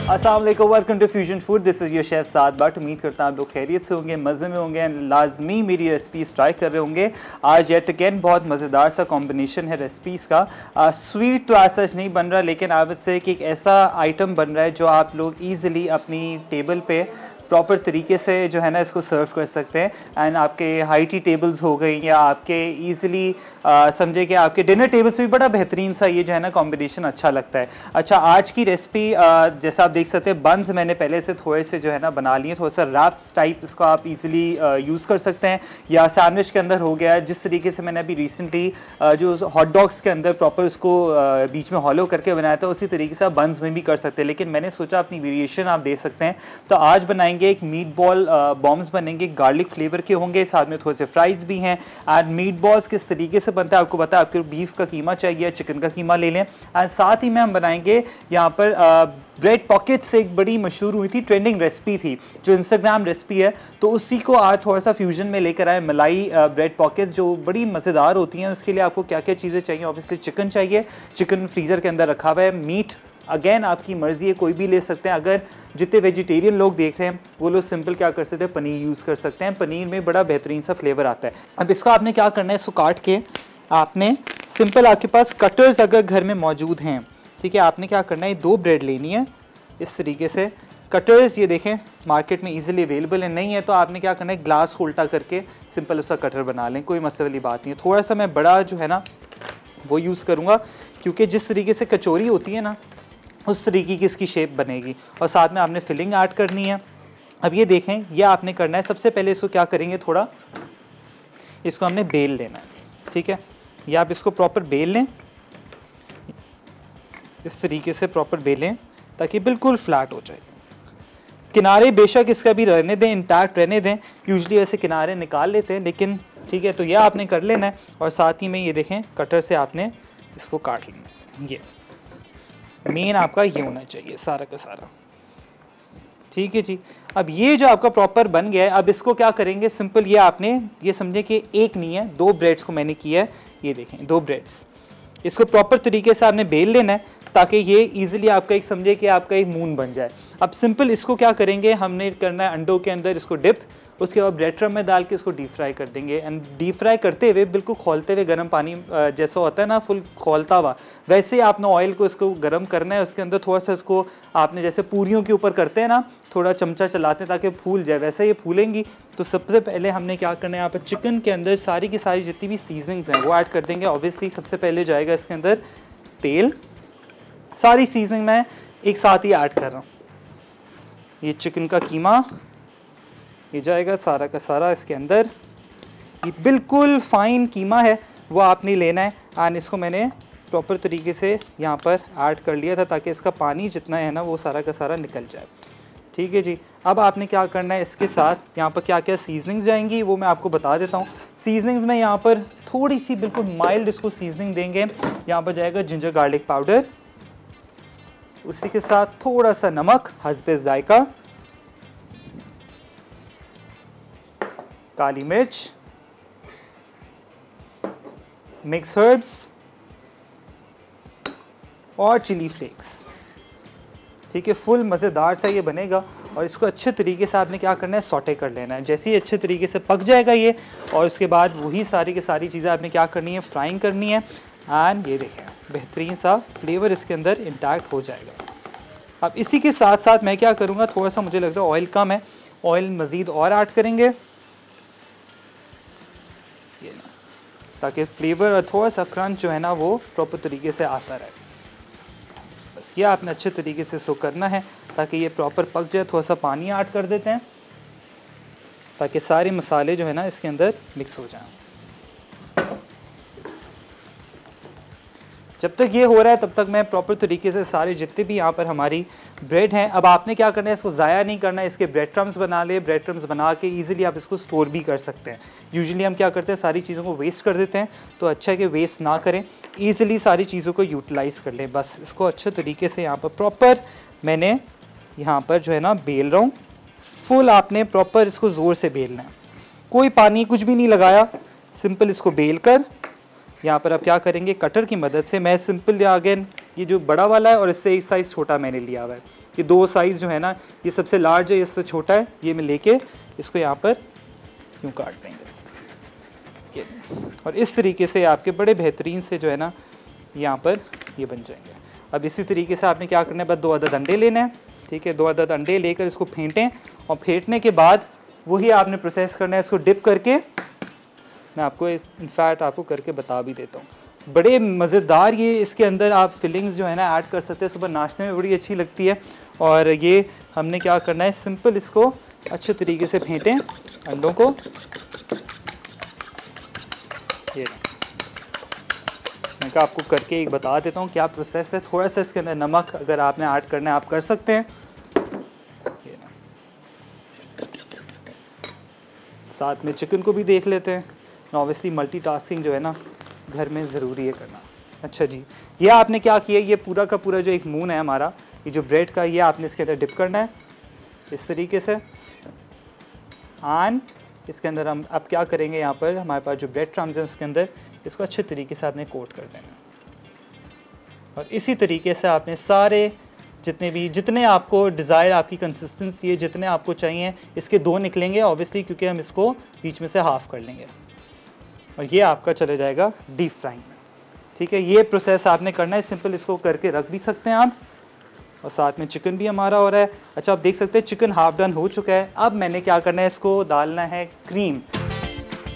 अस्सलाम वालेकुम, welcome to fusion food. This is your chef Saad Butt. उम्मीद करता हूँ आप लोग खैरियत से होंगे, मज़े में होंगे, लाजमी मेरी रेसिपीज़ ट्राई कर रहे होंगे। आज येट अगेन बहुत मज़ेदार सा कॉम्बिनेशन है रेसिपीज़ का। स्वीट तो ऐसा नहीं बन रहा, लेकिन आई वुड से कि एक ऐसा आइटम बन रहा है जो आप लोग ईज़िली अपनी टेबल पे प्रॉपर तरीके से जो है ना इसको सर्व कर सकते हैं। एंड आपके हाई टी टेबल्स हो गई या आपके ईज़िली समझे कि आपके डिनर टेबल्स भी बड़ा बेहतरीन सा ये जो है ना कॉम्बिनेशन अच्छा लगता है। अच्छा, आज की रेसिपी जैसा आप देख सकते हैं, बंस मैंने पहले से थोड़े से जो है ना बना लिए, थोड़ा सा रैप्स टाइप इसको आप इजीली यूज़ कर सकते हैं, या सैंडविच के अंदर हो गया। जिस तरीके से मैंने अभी रिसेंटली जो हॉट डॉग्स के अंदर प्रॉपर उसको बीच में हॉलो करके बनाया था, उसी तरीके से आप बंस में भी कर सकते हैं। लेकिन मैंने सोचा अपनी वेरिएशन आप दे सकते हैं, तो आज बनाएंगे एक मीट बॉल बॉम्ब्स बनेंगे, गार्लिक फ्लेवर के होंगे, साथ में थोड़े से फ्राइज भी हैं। एंड मीट बॉल्स किस तरीके से बनता है आपको पता है, आपको बीफ का कीमा चाहिए, चिकन का कीमा ले लें। एंड साथ ही में हम बनाएंगे यहाँ पर ब्रेड पॉकेट से एक बड़ी मशहूर हुई थी, ट्रेंडिंग रेसिपी थी, जो इंस्टाग्राम रेसिपी है, तो उसी को आज थोड़ा सा फ्यूजन में लेकर आए। मलाई ब्रेड पॉकेट्स जो बड़ी मज़ेदार होती हैं, उसके लिए आपको क्या क्या चीज़ें चाहिए। ऑब्वियसली चिकन चाहिए, चिकन फ्रीज़र के अंदर रखा हुआ है। मीट अगेन आपकी मर्ज़ी है, कोई भी ले सकते हैं। अगर जितने वेजिटेरियन लोग देख रहे हैं वो लोग सिंपल क्या कर सकते हैं, पनीर यूज़ कर सकते हैं। पनीर में बड़ा बेहतरीन सा फ्लेवर आता है। अब इसको आपने क्या करना है, इसको काट के आपने सिंपल, आपके पास कटर्स अगर घर में मौजूद हैं, ठीक है, आपने क्या करना है, 2 ब्रेड लेनी है इस तरीके से। कटर्स ये देखें मार्केट में इजीली अवेलेबल है, नहीं है तो आपने क्या करना है, ग्लास को उल्टा करके सिंपल उसका कटर बना लें, कोई मसले वाली बात नहीं है। थोड़ा सा मैं बड़ा जो है ना वो यूज़ करूँगा, क्योंकि जिस तरीके से कचौरी होती है ना उस तरीके की इसकी शेप बनेगी। और साथ में आपने फिलिंग ऐड करनी है। अब ये देखें, ये आपने करना है, सबसे पहले इसको क्या करेंगे, थोड़ा इसको हमने बेल लेना है, ठीक है। ये आप इसको प्रॉपर बेल लें, इस तरीके से प्रॉपर बेलें ताकि बिल्कुल फ्लैट हो जाए। किनारे बेशक इसका भी रहने दें, इंटैक्ट रहने दें, यूजली वैसे किनारे निकाल लेते हैं, लेकिन ठीक है, तो यह आपने कर लेना है। और साथ ही में ये देखें, कटर से आपने इसको काट लेना है। ये मेन आपका ये होना चाहिए सारा का सारा, ठीक है जी। अब ये जो आपका प्रॉपर बन गया है, अब इसको क्या करेंगे, सिंपल ये आपने ये समझे कि एक नहीं है, 2 ब्रेड्स को मैंने किया है, ये देखें 2 ब्रेड्स, इसको प्रॉपर तरीके से आपने बेल लेना है ताकि ये इजीली आपका एक समझे कि आपका एक मून बन जाए। अब सिंपल इसको क्या करेंगे, हमने करना है अंडों के अंदर इसको डिप, उसके बाद ब्रेड क्रम्ब में डाल के इसको डीप फ्राई कर देंगे। एंड डीप फ्राई करते हुए बिल्कुल खोलते हुए, गर्म पानी जैसा होता है ना फुल खोलता हुआ, वैसे ही आपने ऑयल को इसको गर्म करना है। उसके अंदर थोड़ा सा इसको आपने जैसे पूरियों के ऊपर करते हैं ना, थोड़ा चमचा चलाते हैं ताकि फूल जाए, वैसे ये फूलेंगी। तो सबसे पहले हमने क्या करना है, यहाँ पर चिकन के अंदर सारी की सारी जितनी भी सीजनिंग्स हैं वो ऐड कर देंगे। ऑब्वियसली सबसे पहले जाएगा इसके अंदर तेल, सारी सीजनिंग मैं एक साथ ही ऐड कर रहा हूँ। ये चिकन का कीमा ये जाएगा सारा का सारा इसके अंदर। ये बिल्कुल फ़ाइन कीमा है, वो आपने लेना है। एंड इसको मैंने प्रॉपर तरीके से यहाँ पर ऐड कर लिया था ताकि इसका पानी जितना है ना वो सारा का सारा निकल जाए, ठीक है जी। अब आपने क्या करना है, इसके साथ यहाँ पर क्या क्या सीजनिंग्स जाएंगी वो मैं आपको बता देता हूँ। सीजनिंग्स में यहाँ पर थोड़ी सी बिल्कुल माइल्ड इसको सीजनिंग देंगे। यहाँ पर जाएगा जिंजर गार्लिक पाउडर, उसी के साथ थोड़ा सा नमक हस्बे जायका, काली मिर्च, मिक्स हर्ब्स और चिली फ्लेक्स, ठीक है। फुल मज़ेदार सा ये बनेगा। और इसको अच्छे तरीके से आपने क्या करना है, सॉटे कर लेना है। जैसे ही अच्छे तरीके से पक जाएगा ये, और उसके बाद वही सारी की सारी चीज़ें आपने क्या करनी है, फ्राइंग करनी है। एंड ये देखें बेहतरीन सा फ्लेवर इसके अंदर इंटैक्ट हो जाएगा। अब इसी के साथ साथ मैं क्या करूँगा, थोड़ा सा मुझे लग रहा है ऑयल कम है, ऑयल मज़ीद और ऐड करेंगे ताकि फ्लेवर और थोड़ा सा क्रंच जो है ना वो प्रॉपर तरीके से आता रहे। बस ये आपने अच्छे तरीके से इसको करना है ताकि ये प्रॉपर पक जाए। थोड़ा सा पानी ऐड कर देते हैं ताकि सारे मसाले जो है ना इसके अंदर मिक्स हो जाएं। जब तक ये हो रहा है तब तक मैं प्रॉपर तरीके से सारे जितने भी यहाँ पर हमारी ब्रेड हैं, अब आपने क्या करना है, इसको ज़ाया नहीं करना है, इसके ब्रेड क्रम्स बना ले। ब्रेड क्रम्स बना के ईजिली आप इसको स्टोर भी कर सकते हैं। यूजुअली हम क्या करते हैं, सारी चीज़ों को वेस्ट कर देते हैं, तो अच्छा है कि वेस्ट ना करें, ईजिली सारी चीज़ों को यूटिलाइज़ कर लें। बस इसको अच्छे तरीके से यहाँ पर प्रॉपर मैंने यहाँ पर जो है ना बेल रहा हूँ। फुल आपने प्रॉपर इसको ज़ोर से बेलना है, कोई पानी कुछ भी नहीं लगाया, सिंपल इसको बेल कर यहाँ पर आप क्या करेंगे, कटर की मदद से। मैं सिंपल अगेन ये जो बड़ा वाला है और इससे एक साइज़ छोटा मैंने लिया हुआ है, कि 2 साइज़ जो है ना, ये सबसे लार्ज है, इससे छोटा है, ये मैं लेके इसको यहाँ पर यूँ काट देंगे और इस तरीके से आपके बड़े बेहतरीन से जो है ना यहाँ पर ये बन जाएंगे। अब इसी तरीके से आपने क्या करना है, बस 2 अदद अंडे लेने हैं, ठीक है। 2 अदद अंडे लेकर इसको फेंटें और फेंटने के बाद वही आपने प्रोसेस करना है, इसको डिप करके, मैं आपको इनफैक्ट आपको करके बता भी देता हूँ। बड़े मज़ेदार ये इसके अंदर आप फिलिंग्स जो है ना ऐड कर सकते हैं, सुबह नाश्ते में बड़ी अच्छी लगती है। और ये हमने क्या करना है, सिंपल इसको अच्छे तरीके से फेंटें अंडों को। ये मैं आपको करके एक बता देता हूँ क्या प्रोसेस है। थोड़ा सा इसके अंदर नमक अगर आपने ऐड करना है आप कर सकते हैं। साथ में चिकन को भी देख लेते हैं। ऑब्वियसली मल्टीटास्किंग जो है ना घर में ज़रूरी है करना। अच्छा जी, ये आपने क्या किया, ये पूरा का पूरा जो एक मून है हमारा, ये जो ब्रेड का, ये आपने इसके अंदर डिप करना है इस तरीके से। इसके अंदर हम अब क्या करेंगे, यहाँ पर हमारे पास जो ब्रेड क्रम्स हैं उसके अंदर इसको अच्छे तरीके से आपने कोट कर देना और इसी तरीके से आपने सारे जितने आपको डिज़ायर, आपकी कंसिस्टेंसी है, जितने आपको चाहिए, इसके 2 निकलेंगे ऑब्वियसली, क्योंकि हम इसको बीच में से हाफ़ कर लेंगे और ये आपका चले जाएगा डीप फ्राइंग में, ठीक है। ये प्रोसेस आपने करना है, सिंपल इसको करके रख भी सकते हैं आप। और साथ में चिकन भी हमारा हो रहा है। अच्छा, आप देख सकते हैं चिकन हाफ डन हो चुका है। अब मैंने क्या करना है, इसको डालना है cream.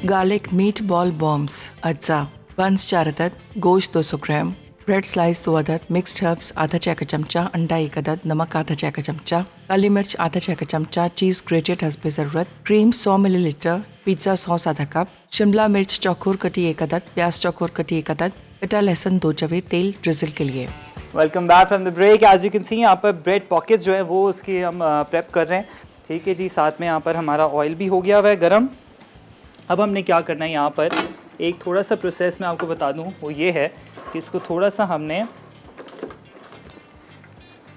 Garlic meet ball bombs अज्जा बंस 4 अदद, गोश्त 200 ग्राम, ब्रेड स्लाइस 2 अदद, मिक्स्ड हर्ब्स आधा चाय का चमचा, अंडा 1 अदद, नमक आधा चाय का चमचा, काली मिर्च आधा चाय का चमचा, चीज़ ग्रेटेड हस्बे ज़रूरत, क्रीम 100 मिलीलीटर, पिज्ज़ा सॉस आधा कप, शिमला मिर्च चौकोर कटी 1 अदद, प्याज चौकोर कटी 1 अदद, कटा लहसुन 2 जवे, तेल ड्रिजल के लिए। Welcome back from the break. As you can see यहाँ पर ब्रेड पॉकेट्स जो है वो उसकी हम प्रेप कर रहे हैं, ठीक है जी। साथ में यहाँ पर हमारा ऑयल भी हो गया हुआ है गरम। अब हमने क्या करना है, यहाँ पर एक थोड़ा सा प्रोसेस मैं आपको बता दूँ, वो ये है कि इसको थोड़ा सा हमने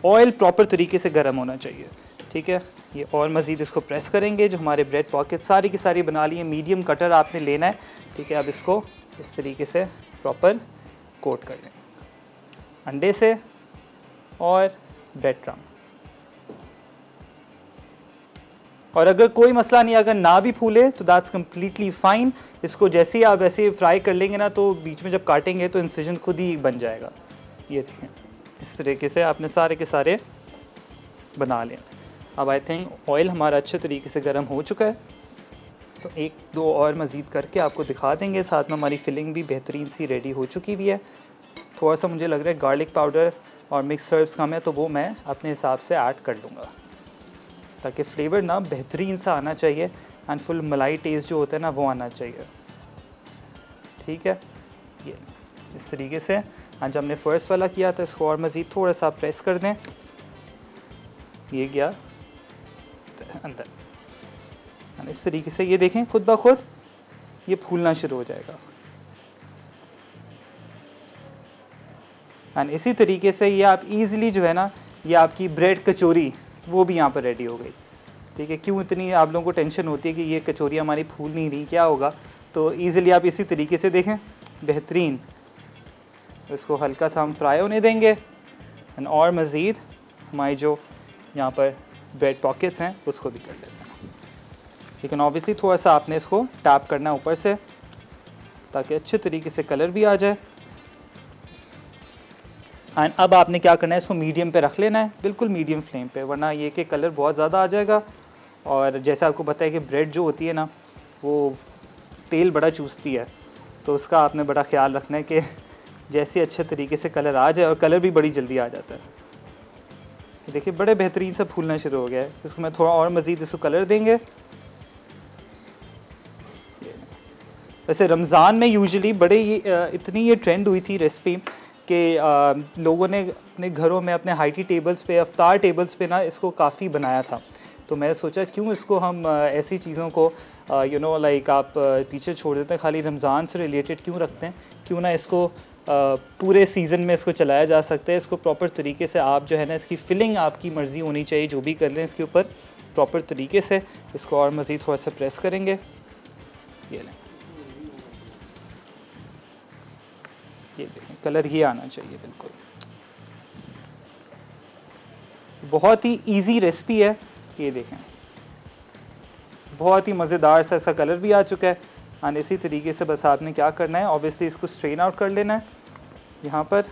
ऑयल प्रॉपर तरीके से गर्म होना चाहिए, ठीक है। ये और मज़ीद इसको प्रेस करेंगे। जो हमारे ब्रेड पॉकेट सारी की सारी बना ली है, मीडियम कटर आपने लेना है, ठीक है। अब इसको इस तरीके से प्रॉपर कोट कर दें अंडे से और ब्रेड क्रम्ब। और अगर कोई मसला नहीं, अगर ना भी फूले तो दैट्स कम्प्लीटली फ़ाइन। इसको जैसे ही आप वैसे फ्राई कर लेंगे ना, तो बीच में जब काटेंगे तो इंसिजन खुद ही बन जाएगा। ये देखें, इस तरीके से आपने सारे के सारे बना लेना। अब आई थिंक ऑयल हमारा अच्छे तरीके से गर्म हो चुका है, तो 1-2 और मज़ीद करके आपको दिखा देंगे। साथ में हमारी फिलिंग भी बेहतरीन सी रेडी हो चुकी हुई है। थोड़ा सा मुझे लग रहा है गार्लिक पाउडर और मिक्स हर्ब्स कम है, तो वो मैं अपने हिसाब से ऐड कर लूँगा, ताकि फ्लेवर ना बेहतरीन सा आना चाहिए एंड फुल मलाई टेस्ट जो होता है ना वो आना चाहिए, ठीक है। ये इस तरीके से आज हमने फ़र्स्ट वाला किया था, इसको और मज़ीद थोड़ा सा प्रेस कर दें। ये गया अंदर, इस तरीके से ये देखें खुद ब खुद ये फूलना शुरू हो जाएगा। एंड इसी तरीके से ये आप इजीली जो है ना, ये आपकी ब्रेड कचौरी वो भी यहाँ पर रेडी हो गई, ठीक है। क्यों इतनी आप लोगों को टेंशन होती है कि ये कचौरी हमारी फूल नहीं रही, क्या होगा, तो इजीली आप इसी तरीके से देखें बेहतरीन। इसको हल्का सा हम फ्राई होने देंगे एंड और मज़ीद हमारी जो यहाँ पर ब्रेड पॉकेट्स हैं उसको भी कर लेते हैं, लेकिन ऑब्वियसली थोड़ा सा आपने इसको टैप करना है ऊपर से, ताकि अच्छे तरीके से कलर भी आ जाए। एंड अब आपने क्या करना है, इसको मीडियम पे रख लेना है, बिल्कुल मीडियम फ्लेम पे, वरना ये कि कलर बहुत ज़्यादा आ जाएगा। और जैसे आपको पता है कि ब्रेड जो होती है ना वो तेल बड़ा चूसती है, तो उसका आपने बड़ा ख्याल रखना है कि जैसे अच्छे तरीके से कलर आ जाए, और कलर भी बड़ी जल्दी आ जाता है। देखिए बड़े बेहतरीन से फूलना शुरू हो गया है। इसको मैं थोड़ा और मज़ीद इसको कलर देंगे। वैसे रमज़ान में यूजुअली बड़े इतनी ये ट्रेंड हुई थी रेसिपी कि लोगों ने अपने घरों में अपने हाइटी टेबल्स पे, अफ्तार टेबल्स पे ना इसको काफ़ी बनाया था। तो मैंने सोचा क्यों इसको हम ऐसी चीज़ों को लाइक आप पीछे छोड़ देते हैं, खाली रमज़ान से रिलेटेड क्यों रखते हैं, क्यों ना इसको पूरे सीज़न में इसको चलाया जा सकता है। इसको प्रॉपर तरीके से आप जो है ना, इसकी फिलिंग आपकी मर्ज़ी होनी चाहिए, जो भी कर लें इसके ऊपर प्रॉपर तरीके से। इसको और मज़ीद थोड़ा सा प्रेस करेंगे, ये लें, ये देखें कलर ये आना चाहिए बिल्कुल। बहुत ही इजी रेसिपी है। ये देखें बहुत ही मज़ेदार सा ऐसा कलर भी आ चुका है। एंड इसी तरीके से बस आपने क्या करना है, ऑब्वियसली इसको स्ट्रेन आउट कर लेना है। यहाँ पर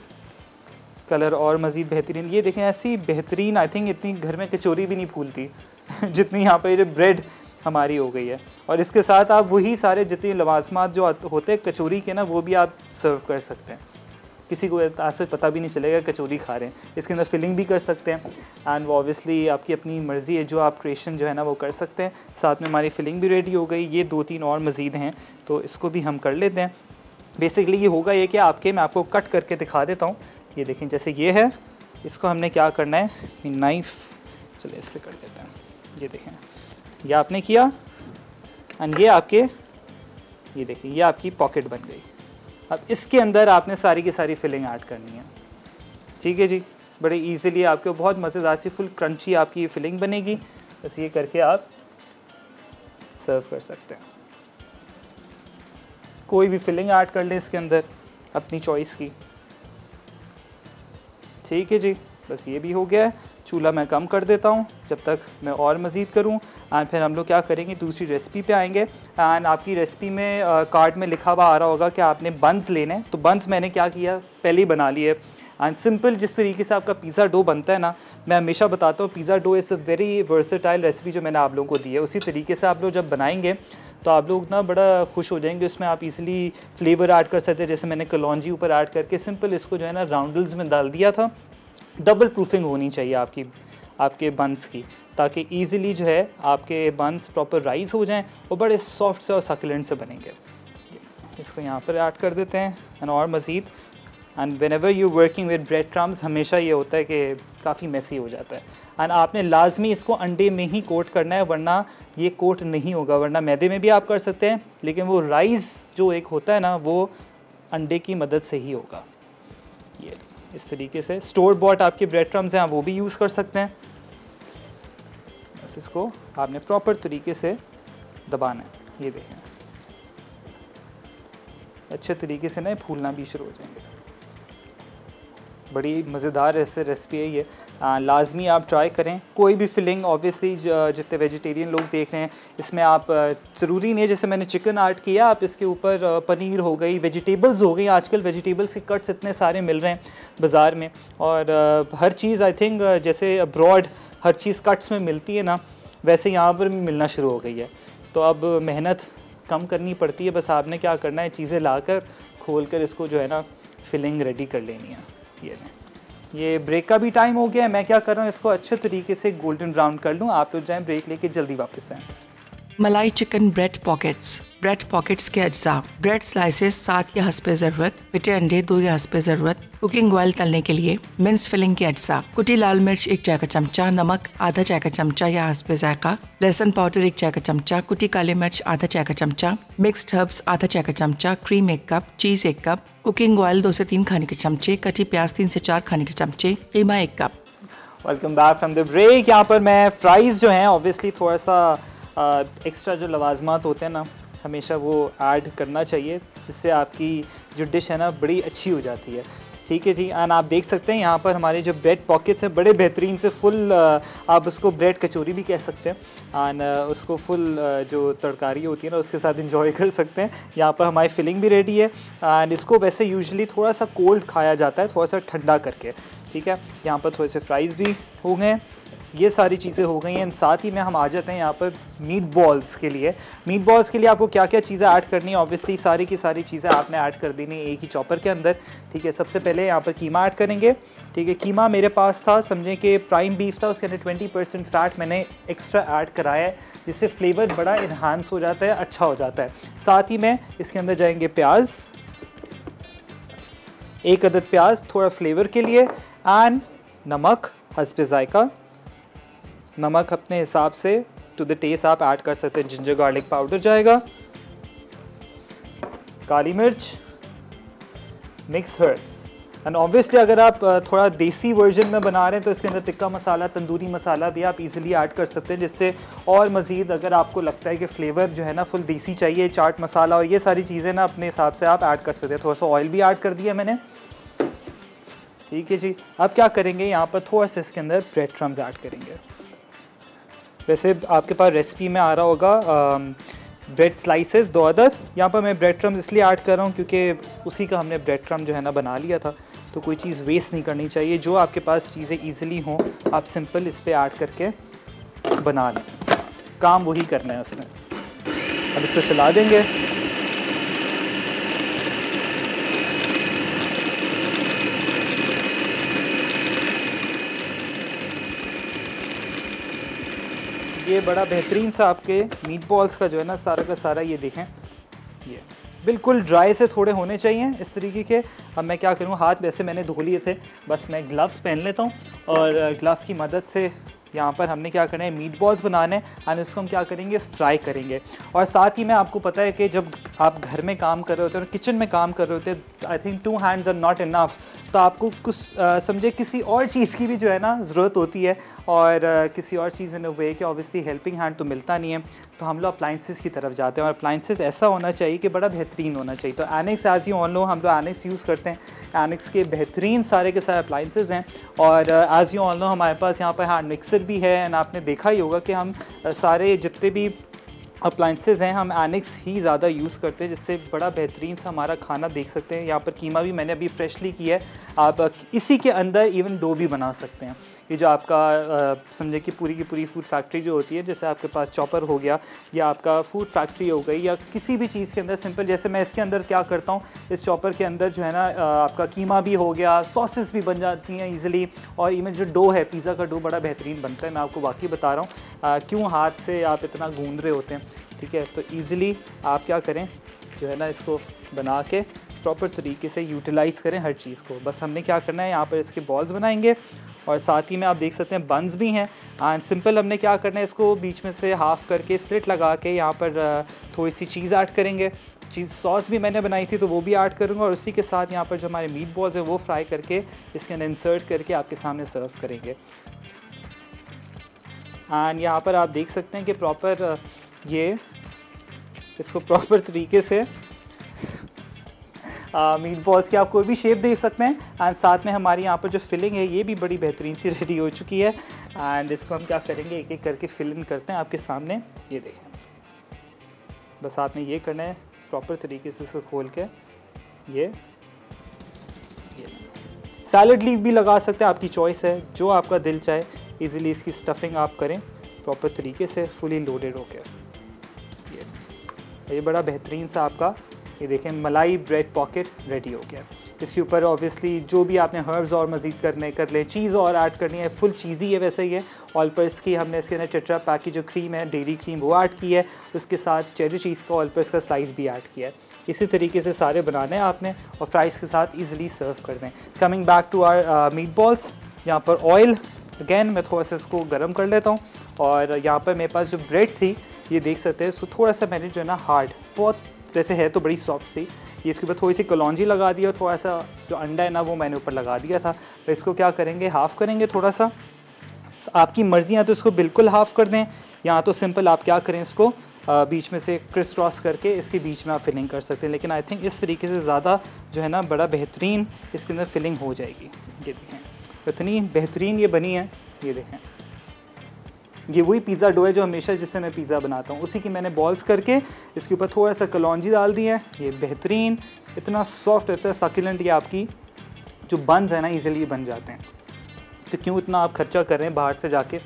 कलर और मज़ीद बेहतरीन, ये देखें ऐसी बेहतरीन, आई थिंक इतनी घर में कचौरी भी नहीं फूलती जितनी यहाँ पर ये ब्रेड हमारी हो गई है। और इसके साथ आप वही सारे जितने लवाजमात जो होते हैं कचौरी के ना, वो भी आप सर्व कर सकते हैं। किसी को आज से पता भी नहीं चलेगा कचौरी खा रहे हैं। इसके अंदर फिलिंग भी कर सकते हैं एंड वो ऑब्वियसली आपकी अपनी मर्ज़ी है, जो आप क्रिएशन जो है ना वो कर सकते हैं। साथ में हमारी फिलिंग भी रेडी हो गई। ये 2-3 और मज़ीद हैं तो इसको भी हम कर लेते हैं। बेसिकली ये होगा ये कि मैं आपको कट करके दिखा देता हूँ। ये देखें जैसे ये है, इसको हमने क्या करना है, नाइफ़ चले इससे कर लेते हैं। ये देखें ये आपने किया एंड ये आपके, ये देखें ये आपकी पॉकेट बन गई। अब इसके अंदर आपने सारी की सारी फिलिंग ऐड करनी है। ठीक है जी, बड़े इजीली आपके बहुत मज़ेदार सी फुल क्रंची आपकी ये फिलिंग बनेगी। बस ये करके आप सर्व कर सकते हैं। कोई भी फिलिंग ऐड कर लें इसके अंदर अपनी चॉइस की। ठीक है जी, बस ये भी हो गया है। चूल्हा मैं कम कर देता हूँ जब तक मैं और मज़ीद करूँ। एंड फिर हम लोग क्या करेंगे, दूसरी रेसिपी पे आएंगे। एंड आपकी रेसिपी में कार्ड में लिखा हुआ आ रहा होगा कि आपने बंस लेने हैं। तो बंस मैंने क्या किया, पहले ही बना लिए। एंड सिंपल जिस तरीके से आपका पिज़्ज़ा डो बनता है ना, मैं हमेशा बताता हूँ pizza dough is a very versatile recipe जो मैंने आप लोगों को दी है। उसी तरीके से आप लोग जब बनाएंगे तो आप लोग ना बड़ा खुश हो जाएंगे। उसमें आप इजीली फ्लेवर ऐड कर सकते हैं। जैसे मैंने कलौंजी ऊपर ऐड करके सिंपल इसको जो है ना राउंडल्स में डाल दिया था। डबल प्रूफिंग होनी चाहिए आपके बंस की, ताकि इजीली जो है आपके बंस प्रॉपर राइस हो जाएं और बड़े सॉफ्ट से और सक्लेंट से बनेंगे। इसको यहाँ पर ऐड कर देते हैं एंड और मज़ीद। And whenever you working with bread crumbs, हमेशा ये होता है कि काफ़ी मेसी हो जाता है। एंड आपने लाजमी इसको अंडे में ही कोट करना है, वरना ये कोट नहीं होगा। वरना मैदे में भी आप कर सकते हैं, लेकिन वो राइस जो एक होता है ना, वो अंडे की मदद से ही होगा। ये इस तरीके से स्टोर बॉट आपके ब्रेड क्रम्स हैं, आप वो भी यूज़ कर सकते हैं। बस इसको आपने प्रॉपर तरीके से दबाना है। ये देखें अच्छे तरीके से ना फूलना भी शुरू हो जाएंगे। बड़ी मज़ेदार ऐसे रेसिपी है ये, लाजमी आप ट्राई करें। कोई भी फिलिंग ऑब्वियसली जितने वेजिटेरियन लोग देख रहे हैं इसमें आप ज़रूरी नहीं है, जैसे मैंने चिकन ऐड किया, आप इसके ऊपर पनीर हो गई, वेजिटेबल्स हो गई। आजकल वेजिटेबल्स के कट्स इतने सारे मिल रहे हैं बाज़ार में, और हर चीज़ आई थिंक जैसे अब्रॉड हर चीज़ कट्स में मिलती है ना, वैसे यहाँ पर भी मिलना शुरू हो गई है। तो अब मेहनत कम करनी पड़ती है। बस आपने क्या करना है, चीज़ें लाकर खोल कर इसको जो है ना फिलिंग रेडी कर लेनी है। ये ब्रेक का भी टाइम हो गया है। मैं क्या कर रहा हूँ, इसको अच्छे तरीके से गोल्डन ब्राउन कर लूँ। आप लोग जाएं ब्रेक लेके जल्दी वापस आएँ। मलाई चिकन ब्रेड पॉकेट्स के अज्जा, ब्रेड स्लाइसेस 7 या हस्बे ज़रूरत, पिटे अंडे 2 या हस्बे ज़रूरत, कुकिंग ऑयल तलने के लिए, मिन्स फिलिंग के अज्जा, कुटी लाल मिर्च 1 चाय का चमचा, नमक आधा चाय का चमचा या हस्बे जायका, लहसुन पाउडर 1 चाय का चमचा, कुटी काली मिर्च आधा चाय का चमचा, मिक्स्ड हर्ब्स आधा चाय का चमचा, क्रीम 1 कप, चीज़ 1 कप, कुकिंग ऑयल 2 से 3 खाने के चमचे, कटी प्याज 3 से 4 खाने के चमचे, keema 1 cup. Welcome back from the break. यहाँ पर मैं फ्राइज़ जो हैं ऑब्वियसली थोड़ा सा एक्स्ट्रा जो लवाजमात होते हैं ना, हमेशा वो ऐड करना चाहिए, जिससे आपकी जो डिश है ना बड़ी अच्छी हो जाती है। ठीक है जी। एंड आप देख सकते हैं यहाँ पर हमारे जो ब्रेड पॉकेट्स हैं बड़े बेहतरीन से फुल, आप उसको ब्रेड कचौरी भी कह सकते हैं। एंड उसको फुल जो तरकारी होती है ना उसके साथ इंजॉय कर सकते हैं। यहाँ पर हमारी फिलिंग भी रेडी है। एंड इसको वैसे यूजुअली थोड़ा सा कोल्ड खाया जाता है, थोड़ा सा ठंडा करके। ठीक है, यहाँ पर थोड़े से फ्राइज़ भी हो गए, ये सारी चीज़ें हो गई हैं। साथ ही में हम आ जाते हैं यहाँ पर मीट बॉल्स के लिए। मीट बॉल्स के लिए आपको क्या क्या चीज़ें ऐड करनी है, ऑब्वियसली सारी की सारी चीज़ें आपने ऐड कर देनी है एक ही चॉपर के अंदर। ठीक है, सबसे पहले यहाँ पर कीमा ऐड करेंगे। ठीक है, कीमा मेरे पास था, समझें कि प्राइम बीफ था, उसके अंदर 20% फ़ैट मैंने एक्स्ट्रा ऐड कराया है, जिससे फ्लेवर बड़ा इन्हांस हो जाता है, अच्छा हो जाता है। साथ ही में इसके अंदर जाएंगे प्याज, 1 अदद प्याज थोड़ा फ्लेवर के लिए, एंड नमक हस्बे जायका, नमक अपने हिसाब से टू द टेस्ट आप ऐड कर सकते हैं। जिंजर गार्लिक पाउडर जाएगा, काली मिर्च, मिक्स हर्ब्स। एंड ऑब्वियसली अगर आप थोड़ा देसी वर्जन में बना रहे हैं तो इसके अंदर टिक्का मसाला, तंदूरी मसाला भी आप इजीली ऐड कर सकते हैं, जिससे और मज़ीद अगर आपको लगता है कि फ्लेवर जो है ना फुल देसी चाहिए, चाट मसाला और ये सारी चीज़ें ना अपने हिसाब से आप ऐड कर सकते हैं। थोड़ा सा ऑयल भी ऐड कर दिया मैंने। ठीक है जी। अब क्या करेंगे, यहाँ पर थोड़ा सा इसके अंदर ब्रेड क्रम्स ऐड करेंगे। वैसे आपके पास रेसिपी में आ रहा होगा ब्रेड स्लाइसेस 2 अदद। यहाँ पर मैं ब्रेड क्रम्स इसलिए ऐड कर रहा हूँ क्योंकि उसी का हमने ब्रेड क्रम्स जो है ना बना लिया था, तो कोई चीज़ वेस्ट नहीं करनी चाहिए। जो आपके पास चीज़ें ईजिली हों आप सिंपल इस पर ऐड करके बना लें, काम वही करना है उसने। अब इसको चला देंगे। ये बड़ा बेहतरीन सा आपके मीट बॉल्स का जो है ना सारा का सारा, ये देखें ये बिल्कुल ड्राई से थोड़े होने चाहिए इस तरीके के। अब मैं क्या करूँ, हाथ वैसे मैंने धो लिए थे, बस मैं ग्लव्स पहन लेता हूँ और ग्लव की मदद से यहाँ पर हमने क्या करना है, मीट बॉल्स बनाने एंड इसको हम क्या करेंगे, फ्राई करेंगे। और साथ ही में आपको पता है कि जब आप घर में काम कर रहे होते हैं और किचन में काम कर रहे होते हैं, I think 2 hands are not enough, तो आपको कुछ समझे किसी और चीज़ की भी जो है ना ज़रूरत होती है, और किसी और चीज़ इन अ वे कि ऑब्वियसली हेल्पिंग हैंड तो मिलता नहीं है, तो हम लोग अप्लाइंसेस की तरफ जाते हैं। और अप्लाइंसेस ऐसा होना चाहिए कि बड़ा बेहतरीन होना चाहिए। तो annex as you all know, हम लोग एनेक्स यूज़ करते हैं। एनेक्स के बेहतरीन सारे के सारे अप्लाइंसेस हैं, और एज यू ऑल नो हमारे पास यहाँ पर हैंड मिक्सर भी है। एंड आपने देखा ही होगा कि हम सारे जितने भी अप्लाइंसेस हैं हम एनेक्स ही ज़्यादा यूज़ करते हैं, जिससे बड़ा बेहतरीन सा हमारा खाना देख सकते हैं। यहाँ पर कीमा भी मैंने अभी फ्रेशली किया है, आप इसी के अंदर इवन डो भी बना सकते हैं। ये जो आपका समझे कि पूरी की पूरी फूड फैक्ट्री जो होती है, जैसे आपके पास चॉपर हो गया या आपका फूड फैक्ट्री हो गई या किसी भी चीज़ के अंदर सिंपल, जैसे मैं इसके अंदर क्या करता हूँ, इस चॉपर के अंदर जो है ना आपका कीमा भी हो गया, सॉसेस भी बन जाती हैं ईजिली, और इवन जो डो है, पिज़्ज़ा का डो बड़ा बेहतरीन बनता है। मैं आपको वाकई बता रहा हूँ, क्यों हाथ से आप इतना गूंद रहे होते हैं, ठीक है। तो ईज़िली आप क्या करें जो है ना, इसको बना के प्रॉपर तरीके से यूटिलाइज़ करें हर चीज़ को। बस हमने क्या करना है, यहाँ पर इसके बॉल्स बनाएंगे, और साथ ही में आप देख सकते हैं बन्स भी हैं। एंड सिंपल हमने क्या करना है, इसको बीच में से हाफ़ करके स्लिट लगा के यहाँ पर थोड़ी सी चीज़ ऐड करेंगे। चीज़ सॉस भी मैंने बनाई थी तो वो भी ऐड करूँगा, और उसी के साथ यहाँ पर जो हमारे मीट बॉल्स हैं वो फ्राई करके इसके अंदर इंसर्ट करके आपके सामने सर्व करेंगे। एंड यहाँ पर आप देख सकते हैं कि प्रॉपर ये इसको प्रॉपर तरीके से मीट बॉल्स की आप कोई भी शेप दे सकते हैं। एंड साथ में हमारी यहाँ पर जो फिलिंग है ये भी बड़ी बेहतरीन सी रेडी हो चुकी है। एंड इसको हम क्या करेंगे, एक एक करके फिल इन करते हैं आपके सामने। ये देखें, बस आपने ये करना है प्रॉपर तरीके से इसको खोल के। ये सैलड लीफ भी लगा सकते हैं, आपकी चॉइस है, जो आपका दिल चाहे। ईज़िली इसकी स्टफिंग आप करें प्रॉपर तरीके से, फुली लोडेड होकर। ये बड़ा बेहतरीन सा आपका, ये देखें, मलाई ब्रेड पॉकेट रेडी हो गया। इसके ऊपर ऑब्वियसली जो भी आपने हर्ब्स और मज़ीद कर लें, चीज़ और ऐड करनी है, फुल चीज़ी है वैसे ही है। ऑल पर्स की हमने इसके अंदर टेट्रा पैक की जो क्रीम है, डेयरी क्रीम, वो ऐड की है। उसके साथ चेरी चीज़ का ऑल पर्स का स्लाइस भी ऐड किया है। इसी तरीके से सारे बनाने हैं आपने, और फ्राइज़ के साथ ईज़िली सर्व कर दें। Coming back to our meat balls, यहाँ पर ऑयल अगेन मैं थोड़ा सा इसको गर्म कर लेता हूँ, और यहाँ पर मेरे पास जो ब्रेड थी ये देख सकते हैं, इसको थोड़ा सा मैंने जो है ना हार्ड, बहुत वैसे है तो बड़ी सॉफ्ट सी, ये इसके ऊपर थोड़ी सी कलौंजी लगा दी, और थोड़ा सा जो अंडा है ना वो मैंने ऊपर लगा दिया था। तो इसको क्या करेंगे, हाफ़ करेंगे थोड़ा सा। आपकी मर्ज़ी है तो इसको बिल्कुल हाफ़ कर दें, या तो सिंपल आप क्या करें, इसको बीच में से क्रिस क्रॉस करके इसके बीच में आप फिलिंग कर सकते हैं। लेकिन आई थिंक इस तरीके से ज़्यादा जो है ना बड़ा बेहतरीन इसके अंदर फिलिंग हो जाएगी। ये देखें इतनी बेहतरीन ये बनी है। ये देखें, ये वही पिज़्ज़ा डो है जो हमेशा जिससे मैं पिज़्ज़ा बनाता हूँ, उसी की मैंने बॉल्स करके इसके ऊपर थोड़ा सा कलौंजी डाल दी है। ये बेहतरीन, इतना सॉफ्ट रहता है, सकुलेंट। ये आपकी जो बन्स है ना ईज़िली बन जाते हैं, तो क्यों इतना आप खर्चा कर रहे हैं बाहर से जाके,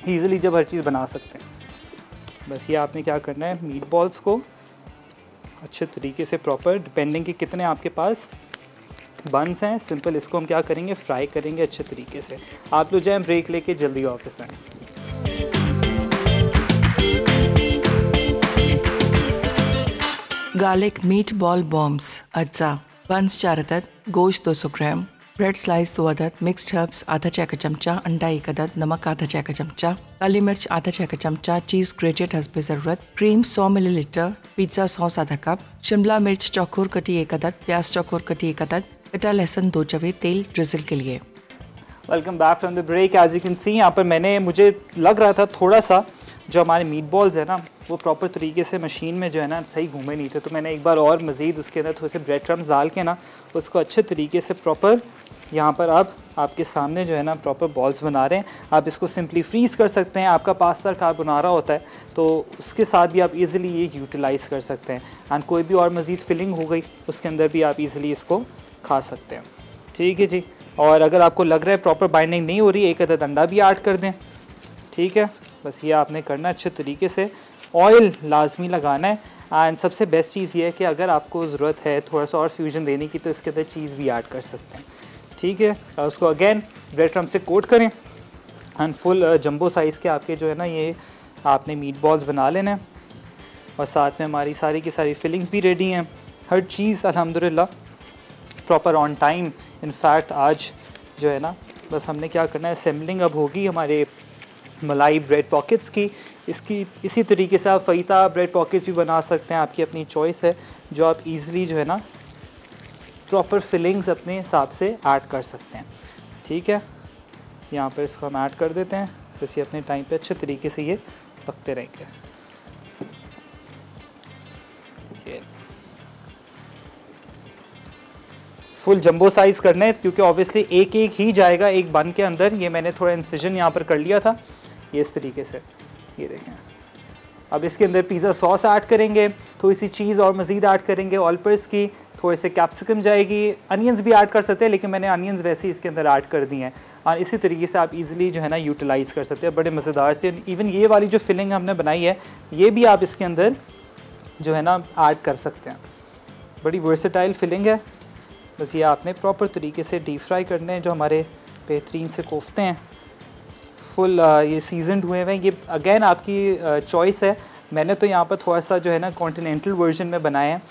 ईज़िली जब हर चीज़ बना सकते हैं। बस ये आपने क्या करना है, मीट बॉल्स को अच्छे तरीके से प्रॉपर, डिपेंडिंग कि कितने आपके पास बन्स हैं, सिंपल इसको हम क्या करेंगे, फ्राई करेंगे अच्छे तरीके से। आप लोग जाएँ ब्रेक लेके जल्दी ऑफिस आएँ। गार्लिक मीट बॉल बॉम्ब्स अज्जा, बन्स 4 अदद, गोश्त 200 ग्राम, ब्रेड स्लाइस 2 अदद, मिक्स्ड हर्ब्स आधा चाय का चमचा, अंडा 1 अदद, नमक आधा चाय का चमचा, काली मिर्च आधा चाय का चमचा, चीज़ ग्रेटेड हस्बे ज़रूरत, क्रीम 100 मिलीलीटर, पिज़्ज़ा सॉस आधा कप, शिमला मिर्च चौकोर कटी 1 अदद, प्याज चौकोर कटी 1 अदद, कटा लहसुन 2 जवे, तेल ड्रिजल के लिए। Welcome back from the break. As you can see यहाँ पर मुझे लग रहा था थोड़ा सा जो हमारे मीट बॉल्स है ना वो प्रॉपर तरीके से मशीन में जो है ना सही घूमे नहीं थे, तो मैंने एक बार और मज़ीद उसके अंदर थोड़े से ब्रेड क्रम्स डाल के ना उसको अच्छे तरीके से प्रॉपर यहाँ पर अब आपके सामने जो है ना प्रॉपर बॉल्स बना रहे हैं। आप इसको सिंपली फ्रीज़ कर सकते हैं। आपका पास्ता कार्बोनारा होता है तो उसके साथ भी आप इजीली ये यूटिलाइज़ कर सकते हैं। एंड कोई भी और मज़ीद फिलिंग हो गई उसके अंदर भी आप इजीली इसको खा सकते हैं। ठीक है जी। और अगर आपको लग रहा है प्रॉपर बाइंडिंग नहीं हो रही, एक अदद अंडा भी ऐड कर दें। ठीक है, बस ये आपने करना अच्छे तरीके से। ऑयल लाजमी लगाना है। एंड सबसे बेस्ट चीज़ ये है कि अगर आपको ज़रूरत है थोड़ा सा और फ्यूजन देने की तो इसके अंदर चीज़ भी ऐड कर सकते हैं। ठीक है, और उसको अगेन ब्रेड क्रम्ब से कोट करें एंड फुल जंबो साइज़ के आपके जो है ना ये आपने मीट बॉल्स बना लेना है। और साथ में हमारी सारी की सारी फिलिंग्स भी रेडी हैं। हर चीज़ अल्हम्दुलिल्लाह प्रॉपर ऑन टाइम। इनफैक्ट आज जो है ना बस हमने क्या करना है, असेंबलिंग अब होगी हमारे मलाई ब्रेड पॉकेट्स की। इसकी इसी तरीके से आप फ़ईता ब्रेड पॉकेट्स भी बना सकते हैं, आपकी अपनी चॉइस है, जो आप इजीली जो है ना प्रॉपर फिलिंग्स अपने हिसाब से ऐड कर सकते हैं। ठीक है, यहाँ पर इसको हम ऐड कर देते हैं। बस ये अपने टाइम पे अच्छे तरीके से ये पकते रहेंगे। ये फुल जंबो साइज़ करना है क्योंकि ऑब्वियसली एक एक ही जाएगा एक बन के अंदर। ये मैंने थोड़ा इंसिजन यहाँ पर कर लिया था, ये इस तरीके से। ये देखें, अब इसके अंदर पिज़्ज़ा सॉस ऐड करेंगे, थोड़ी सी चीज़ और मज़ीद ऐड करेंगे ऑल पर्पस की, थोड़े से कैप्सिकम जाएगी, अनियंस भी ऐड कर सकते हैं लेकिन मैंने अनियंस वैसे ही इसके अंदर ऐड कर दी हैं। और इसी तरीके से आप इजीली जो है ना यूटिलाइज़ कर सकते हैं बड़े मज़ेदार से। इवन ये वाली जो फिलिंग हमने बनाई है ये भी आप इसके अंदर जो है ना ऐड कर सकते हैं। बड़ी वर्सेटाइल फिलिंग है। बस ये आपने प्रॉपर तरीके से डीप फ्राई करने हैं। जो हमारे बेहतरीन से कोफ्ते हैं फुल ये सीजनड हुए हैं। ये अगेन आपकी चॉइस है। मैंने तो यहाँ पर थोड़ा सा जो है ना कॉन्टिनेंटल वर्जन में बनाया है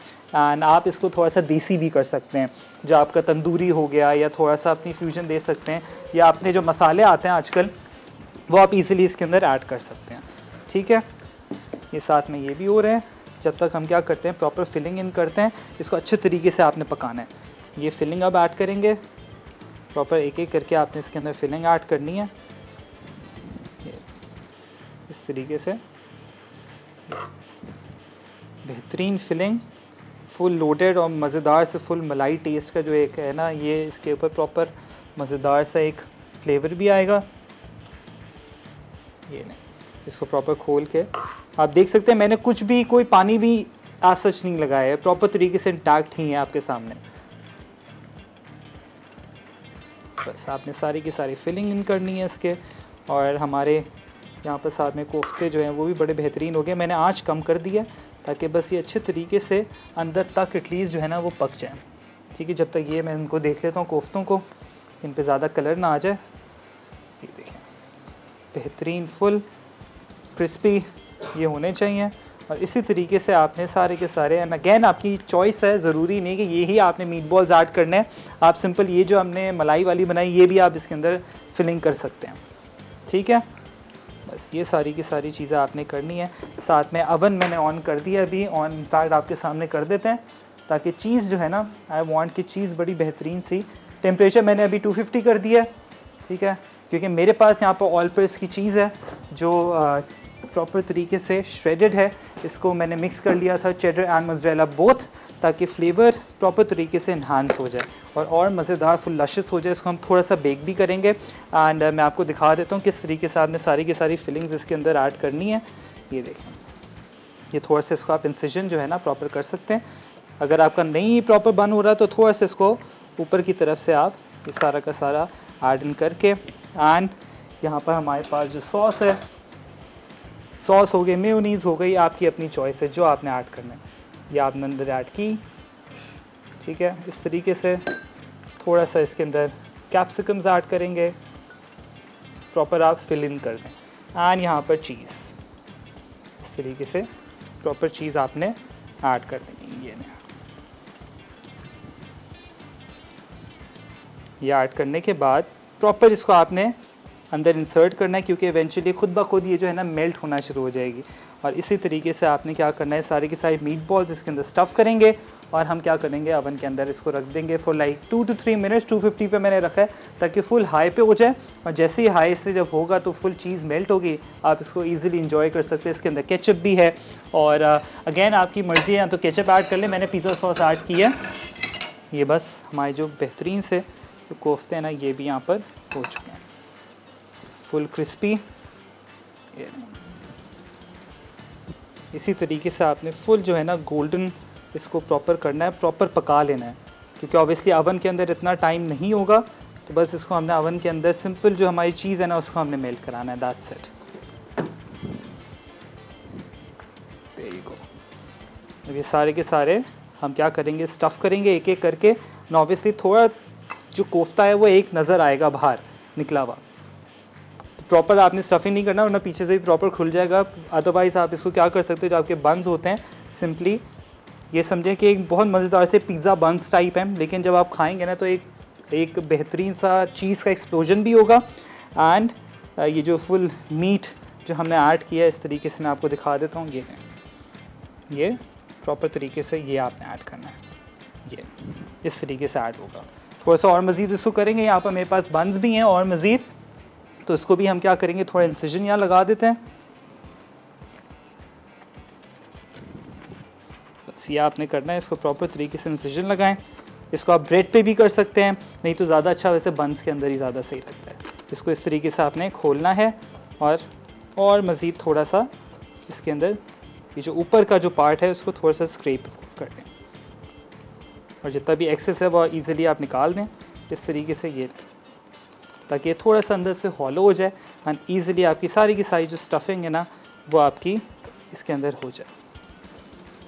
एंड आप इसको थोड़ा सा देसी भी कर सकते हैं, जो आपका तंदूरी हो गया, या थोड़ा सा अपनी फ्यूजन दे सकते हैं, या अपने जो मसाले आते हैं आजकल वो आप इजीली इसके अंदर ऐड कर सकते हैं। ठीक है, ये साथ में ये भी हो रहे हैं। जब तक हम क्या करते हैं प्रॉपर फिलिंग इन करते हैं, इसको अच्छे तरीके से आपने पकाना है। ये फिलिंग अब ऐड करेंगे, प्रॉपर एक एक करके आपने इसके अंदर फिलिंग ऐड करनी है इस तरीके से। बेहतरीन फिलिंग, फुल लोडेड और मज़ेदार से फुल मलाई टेस्ट का जो एक है ना, ये इसके ऊपर प्रॉपर मज़ेदार सा एक फ्लेवर भी आएगा। ये नहीं, इसको प्रॉपर खोल के आप देख सकते हैं मैंने कुछ भी कोई पानी भी आज सच नहीं लगाया है, प्रॉपर तरीके से इंटैक्ट ही है आपके सामने। बस आपने सारी की सारी फिलिंग इन करनी है इसके। और हमारे यहाँ पर साथ में कोफ्ते जो हैं वो भी बड़े बेहतरीन हो गए। मैंने आँच कम कर दिया ताकि बस ये अच्छे तरीके से अंदर तक एटलीस्ट जो है ना वो पक जाए। ठीक है, जब तक ये मैं इनको देख लेता हूँ कोफ्तों को, इन पे ज़्यादा कलर ना आ जाए। ये देखें, बेहतरीन फुल क्रिस्पी ये होने चाहिए। और इसी तरीके से आपने सारे के सारे, एंड अगेन आपकी चॉइस है, ज़रूरी नहीं कि ये ही आपने मीट बॉल्स ऐड करने हैं। आप सिंपल ये जो हमने मलाई वाली बनाई ये भी आप इसके अंदर फिलिंग कर सकते हैं। ठीक है, बस ये सारी की सारी चीज़ें आपने करनी है। साथ में अवन मैंने ऑन कर दिया अभी, ऑन इनफैक्ट आपके सामने कर देते हैं ताकि चीज़ जो है ना, आई वांट कि चीज़ बड़ी बेहतरीन सी। टेम्परेचर मैंने अभी 250 कर दिया है। ठीक है, क्योंकि मेरे पास यहाँ पर ऑल पर्पस की चीज़ है जो प्रॉपर तरीके से श्रेडेड है। इसको मैंने मिक्स कर लिया था चेडर एंड मोज़रेला बोथ, ताकि फ्लेवर प्रॉपर तरीके से इन्हांस हो जाए और मज़ेदार फुल लशियस हो जाए। इसको हम थोड़ा सा बेक भी करेंगे एंड मैं आपको दिखा देता हूँ किस तरीके से आपने सारी की सारी फिलिंग्स इसके अंदर ऐड करनी है। ये देखें, ये थोड़ा सा इसको आप इंसिजन जो है ना प्रॉपर कर सकते हैं। अगर आपका नहीं प्रॉपर बन हो रहा तो थोड़ा सा इसको ऊपर की तरफ से आप ये सारा का सारा ऐड इन करके, एंड यहाँ पर हमारे पास जो सॉस है, सॉस हो गई, मेयोनीज़ हो गई, आपकी अपनी चॉइस है जो आपने ऐड करना है, ये आपने अंदर ऐड की। ठीक है, इस तरीके से थोड़ा सा इसके अंदर कैप्सिकम्स ऐड करेंगे, प्रॉपर आप फिल इन कर दें। एंड यहाँ पर चीज़ इस तरीके से प्रॉपर चीज़ आपने ऐड कर देनी। ये ऐड करने के बाद प्रॉपर इसको आपने अंदर इंसर्ट करना है, क्योंकि इवेंचुअली खुद ब खुद ये जो है ना मेल्ट होना शुरू हो जाएगी। और इसी तरीके से आपने क्या करना है, सारी की सारी मीट बॉल्स इसके अंदर स्टफ़ करेंगे और हम क्या करेंगे, अवन के अंदर इसको रख देंगे फॉर लाइक 2 to 3 मिनट्स। 250 पे मैंने रखा है ताकि फुल हाई पे हो जाए, और जैसे ही हाई से जब होगा तो फुल चीज़ मेल्ट होगी, आप इसको ईजिली इंजॉय कर सकते हैं। इसके अंदर केचप भी है और अगेन आपकी मर्ज़ी है तो केचप ऐड कर लें, मैंने पिज़्ज़ा सॉस ऐड की है। ये बस हमारे जो बेहतरीन से जो कोफ्ते हैं ना ये भी यहाँ पर हो चुके हैं फुल क्रिस्पी। इसी तरीके से आपने फुल जो है ना गोल्डन इसको प्रॉपर करना है, प्रॉपर पका लेना है, क्योंकि ऑब्वियसली अवन के अंदर इतना टाइम नहीं होगा, तो बस इसको हमने अवन के अंदर सिंपल जो हमारी चीज़ है ना उसको हमने मेल्ट कराना है, that's it. There you go. अब ये सारे के सारे हम क्या करेंगे, स्टफ़ करेंगे एक एक करके। ना ऑब्वियसली थोड़ा जो कोफ्ता है वो एक नज़र आएगा बाहर निकला हुआ, तो प्रॉपर आपने स्टफिंग नहीं करना वरना पीछे से भी प्रॉपर खुल जाएगा। अदरवाइज़ आप इसको क्या कर सकते हो, जो आपके बंस होते हैं सिंपली ये समझें कि एक बहुत मज़ेदार से पिज़्ज़ा बंस टाइप है, लेकिन जब आप खाएंगे ना तो एक बेहतरीन सा चीज़ का एक्सप्लोजन भी होगा। एंड ये जो फुल मीट जो हमने ऐड किया है इस तरीके से मैं आपको दिखा देता हूँ। ये प्रॉपर तरीके से ये आपने ऐड करना है, ये इस तरीके से ऐड होगा। थोड़ा सा और मज़ीद इसको करेंगे, यहाँ पर मेरे पास बंस भी हैं और मज़ीद, तो इसको भी हम क्या करेंगे, थोड़ा इंसिजन यहाँ लगा देते हैं। बस ये आपने करना है, इसको प्रॉपर तरीके से इंसिजन लगाएं। इसको आप ब्रेड पे भी कर सकते हैं, नहीं तो ज़्यादा अच्छा वैसे बंस के अंदर ही ज़्यादा सही लगता है। इसको इस तरीके से आपने खोलना है और मज़ीद थोड़ा सा इसके अंदर ये जो ऊपर का जो पार्ट है उसको थोड़ा सा स्क्रैप कर लें, और जितना भी एक्सेस है वो ईज़िली आप निकाल दें इस तरीके से, ये ताकि ये थोड़ा सा अंदर से हॉलो हो जाए एंड ईज़िली आपकी सारी की सारी जो स्टफिंग है ना वो आपकी इसके अंदर हो जाए।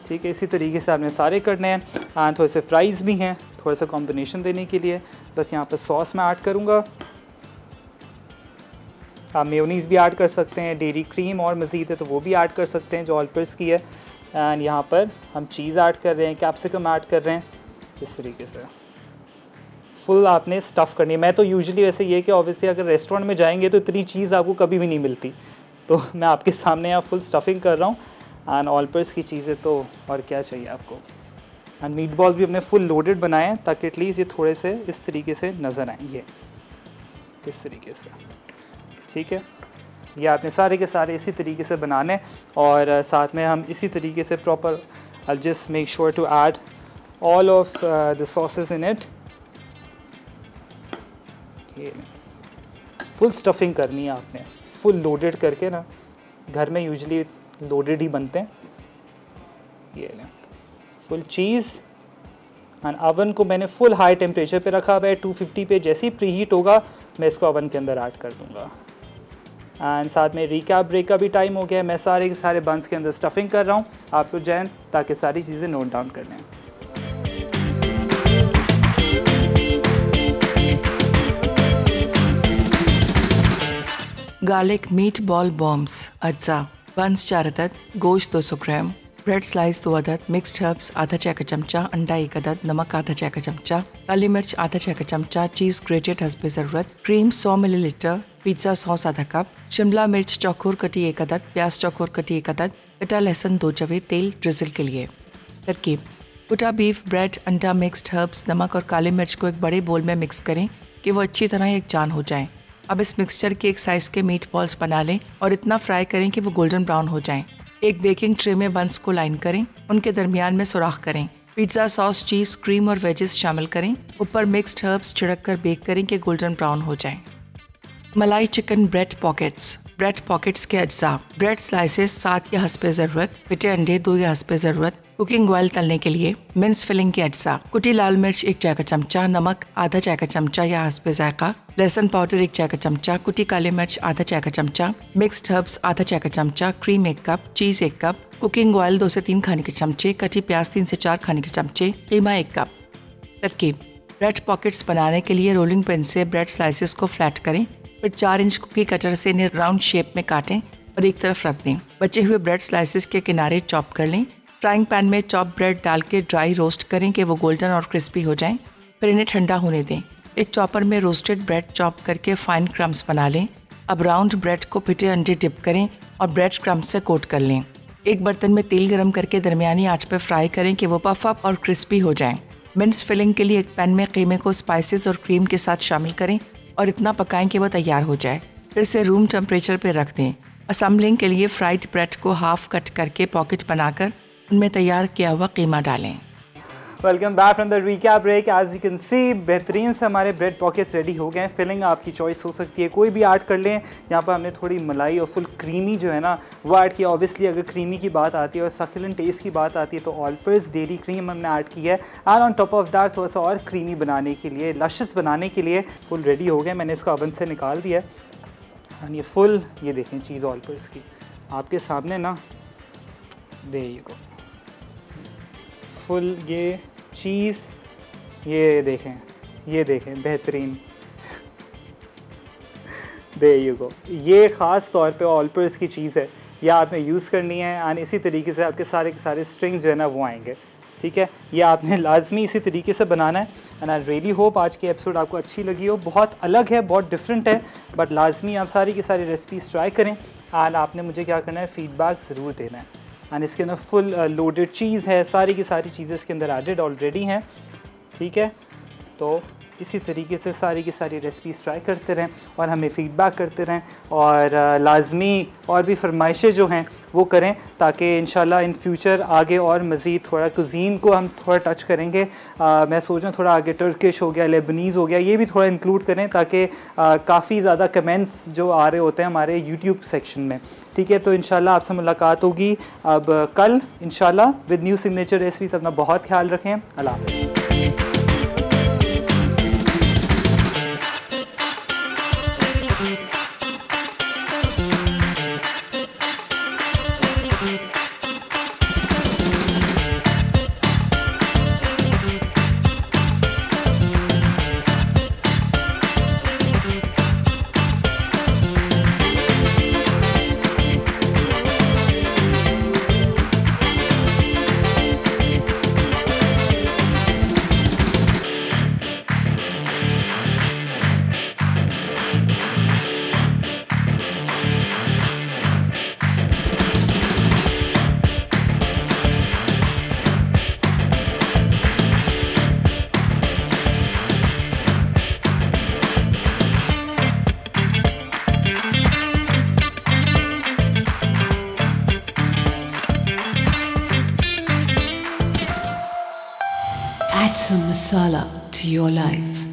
ठीक है, इसी तरीके से आपने सारे करने हैं। एंड थोड़े से फ्राइज़ भी हैं थोड़ा सा कॉम्बिनेशन देने के लिए। बस यहाँ पर सॉस मैं ऐड करूँगा, आप मेयोनीज़ भी ऐड कर सकते हैं, डेयरी क्रीम और मज़ीद है तो वो भी ऐड कर सकते हैं जो ऑलपर्स की है। एंड यहाँ पर हम चीज़ ऐड कर रहे हैं, कैप्सिकम ऐड कर रहे हैं, इस तरीके से फुल आपने स्टफ़ करनी है। मैं तो यूजुअली वैसे ये कि ऑब्वियसली अगर रेस्टोरेंट में जाएंगे तो इतनी चीज़ आपको कभी भी नहीं मिलती, तो मैं आपके सामने यहाँ फुल स्टफिंग कर रहा हूँ। एंड ऑलपर्स की चीज़ें तो और क्या चाहिए आपको। एंड मीट बॉल भी हमने फुल लोडेड बनाए हैं ताकि एटलीस्ट ये थोड़े से इस तरीके से नज़र आए, ये इस तरीके से। ठीक है, ये आपने सारे के सारे इसी तरीके से बनाने, और साथ में हम इसी तरीके से proper I just make sure to add all of the sauces in it. ये फुल स्टफिंग करनी है आपने, फुल लोडेड करके ना, घर में यूजुअली लोडेड ही बनते हैं। ये लें फुल चीज़। एंड अवन को मैंने फुल हाई टेम्परेचर पे रखा हुआ है 250 पे, जैसे ही प्री हीट होगा मैं इसको अवन के अंदर ऐड कर दूँगा। एंड साथ में रिकैप ब्रेक का भी टाइम हो गया है। मैं सारे के सारे बंस के अंदर स्टफिंग कर रहा हूँ, आप लोग जाएँ ताकि सारी चीज़ें नोट डाउन कर लें। गार्लिक मीट बॉल बॉम्ब्स अज्जा, बंस 4 अदद, गोश्त 200 ग्राम, ब्रेड स्लाइस 2 अदद, मिक्स्ड हर्ब्स आधा चाय का चमचा, अंडा 1 अदद, नमक आधा चाय का चमचा, काली मिर्च आधा चाय का चमचा, चीज़ ग्रेटेड हस्बे ज़रूरत, क्रीम 100 मिलीलीटर, पिज़्ज़ा सॉस आधा कप, शिमला मिर्च चौकोर कटी 1 अदद, प्याज चौकोर कटी 1 अदद, कटा लहसुन 2 जवे, तेल ड्रिजल के लिए। तरकीब: कुटा बीफ, ब्रेड, अंडा, मिक्स्ड हर्ब्स, नमक और काली मिर्च को एक बड़े बोल में मिक्स करें कि वो अच्छी तरह एक जान हो जाएं। अब इस मिक्सचर के एक साइज़ के मीट बॉल्स बना लें और इतना फ्राई करें कि वो गोल्डन ब्राउन हो जाएं। एक बेकिंग ट्रे में बंस को लाइन करें, उनके दरमियान में सुराख करें, पिज़्ज़ा सॉस, चीज़, क्रीम और वेजेस शामिल करें, ऊपर मिक्स्ड हर्ब्स छिड़क कर बेक करें कि गोल्डन ब्राउन हो जाएं। मलाई chicken bread pockets. Bread pockets के अज्जा: ब्रेड स्लाइसेस 7 या हस्बे ज़रूरत, पिटे अंडे 2 या हस्बे ज़रूरत, कुकिंग ऑयल तलने के लिए, मिन्स फिलिंग के अज्जा: कुटी लाल मिर्च 1 चाय का चमचा, नमक आधा चाय का चमचा या हस्बे जायका, लहसुन पाउडर 1 चाय का चमचा, कुटी काली मिर्च आधा चाय का चमचा, मिक्स्ड हर्ब्स आधा चाय का चमचा, क्रीम 1 कप, चीज़ 1 कप, कुकिंग ऑयल 2 से 3 खाने के चमचे, कटी प्याज 3 से 4 खाने के चमचे, कीमा 1 कप। तरकीब: ब्रेड पॉकेट्स बनाने के लिए रोलिंग पिन से ब्रेड स्लाइसेस को फ्लैट करें, फिर 4 इंच कुकी कटर से इन्हें राउंड शेप में काटें और एक तरफ रख दें। बचे हुए ब्रेड स्लाइसेस के किनारे चॉप कर लें। फ्राइंग पैन में चॉप ब्रेड डाल के ड्राई रोस्ट करें कि वो गोल्डन और क्रिस्पी हो जाएं, फिर इन्हें ठंडा होने दें। एक चॉपर में रोस्टेड ब्रेड चॉप करके फाइन क्रम्स बना लें। अब राउंड ब्रेड को पिटे अंडे डिप करें और ब्रेड क्रम्स से कोट कर लें। एक बर्तन में तेल गरम करके दरमियानी आंच पर फ्राई करें कि वो पफ अप और क्रिस्पी हो जाएं। मिन्स फिलिंग के लिए एक पैन में कीमे को स्पाइसेस और क्रीम के साथ शामिल करें और इतना पकाएं कि वो तैयार हो जाए, फिर से रूम टेम्परेचर पर रख दें। असम्बलिंग के लिए फ्राइड ब्रेड को हाफ कट करके पॉकेट बनाकर उनमें तैयार किया हुआ कीमा डालें। Welcome back from the recap break. As you can see बेहतरीन से हमारे ब्रेड पॉकेट्स रेडी हो गए हैं। फिलिंग आपकी चॉइस हो सकती है, कोई भी ऐड कर लें। यहाँ पर हमने थोड़ी मलाई और फुल क्रीमी जो है ना वो ऐड किया। ऑब्वियसली अगर क्रीमी की बात आती है और सक्युलेंट टेस्ट की बात आती है तो ऑलपर्स डेयरी क्रीम हमने ऐड की है। And on top of that थोड़ा सा और क्रीमी बनाने के लिए, लशस बनाने के लिए फुल रेडी हो गए। मैंने इसको ओवन से निकाल दिया है। एंड ये फुल, ये देखें चीज़ ऑलपर्स की आपके सामने ना, देयर यू गो, फुल ये चीज़, ये देखें बेहतरीन। देयर यू गो, ये ख़ास तौर पे ऑलपर्स की चीज़ है, ये आपने यूज़ करनी है। एंड इसी तरीके से आपके सारे के सारे स्ट्रिंग्स जो है ना वो आएंगे, ठीक है। ये आपने लाजमी इसी तरीके से बनाना है। एंड आई रियली होप आज की एपिसोड आपको अच्छी लगी हो। बहुत अलग है, बहुत डिफरेंट है, बट लाजमी आप सारी की सारी रेसिपीज़ ट्राई करें। एंड आपने मुझे क्या करना है, फ़ीडबैक ज़रूर देना है। एंड इसके अंदर फुल लोडेड चीज़ है, सारी की सारी चीज़ें इसके अंदर एडेड ऑलरेडी हैं, ठीक है। तो इसी तरीके से सारी की सारी रेसिपीज़ ट्राई करते रहें और हमें फ़ीडबैक करते रहें। और लाजमी और भी फरमाइशें जो हैं वो करें, ताकि इंशाल्लाह इन फ्यूचर आगे और मज़ीद थोड़ा कुज़ीन को हम थोड़ा टच करेंगे। मैं सोच रहा हूँ थोड़ा आगे टर्किश हो गया, लेबनीज़ हो गया, ये भी थोड़ा इंक्लूड करें, ताकि काफ़ी ज़्यादा कमेंट्स जो आ रहे होते हैं हमारे यूट्यूब सेक्शन में, ठीक है। तो इंशाल्लाह आपसे मुलाकात होगी अब कल इंशाल्लाह विद न्यू सिग्नेचर रेसिपी। अपना बहुत ख्याल रखें। अल्लाह हाफ़िज़। Add some masala to your life.